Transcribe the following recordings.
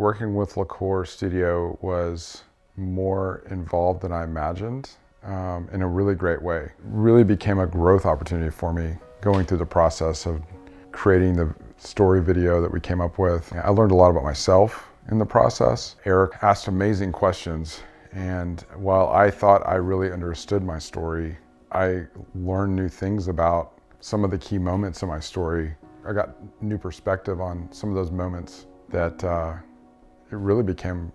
Working with LaCour Studio was more involved than I imagined in a really great way. Really became a growth opportunity for me going through the process of creating the story video that we came up with. I learned a lot about myself in the process. Eric asked amazing questions, and while I thought I really understood my story, I learned new things about some of the key moments in my story. I got new perspective on some of those moments that it really became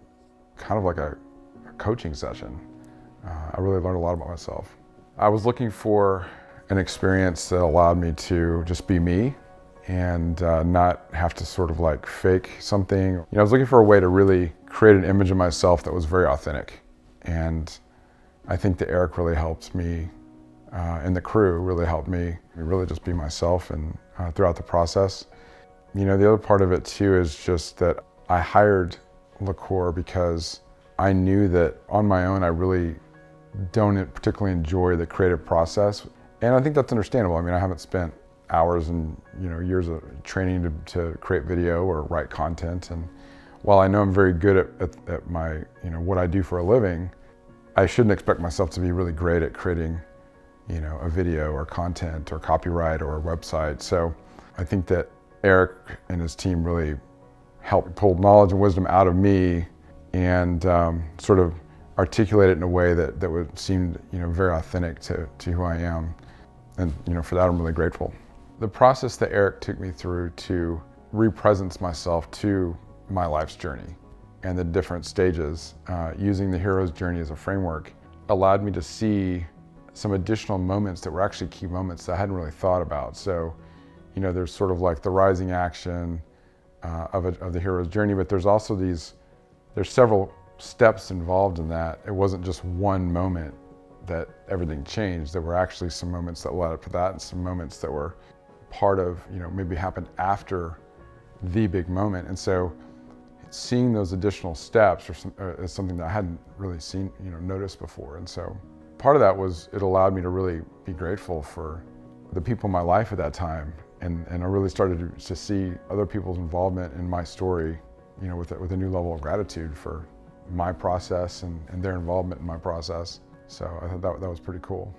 kind of like a coaching session. I really learned a lot about myself. I was looking for an experience that allowed me to just be me and not have to sort of like fake something. I was looking for a way to really create an image of myself that was very authentic. And I think that Eric really helped me, and the crew really helped me really just be myself and throughout the process. The other part of it too is just that I hired LaCour because I knew that on my own I really don't particularly enjoy the creative process. And I think that's understandable. I mean, I haven't spent hours and years of training to create video or write content. And while I know I'm very good at my what I do for a living, I shouldn't expect myself to be really great at creating a video or content or copyright or a website. So I think that Eric and his team really helped pull knowledge and wisdom out of me and sort of articulate it in a way that would seem very authentic to who I am. And for that I'm really grateful. The process that Eric took me through to represent myself to my life's journey and the different stages, using the hero's journey as a framework, allowed me to see some additional moments that were actually key moments that I hadn't really thought about. So, there's sort of like the rising action of the hero's journey, but there's also there's several steps involved in that. It wasn't just one moment that everything changed. There were actually some moments that led up to that and some moments that were part of, maybe happened after the big moment. And so seeing those additional steps is something that I hadn't really seen, noticed before. And so part of that was it allowed me to really be grateful for the people in my life at that time. And I really started to see other people's involvement in my story, with a new level of gratitude for my process and their involvement in my process. So I thought that was pretty cool.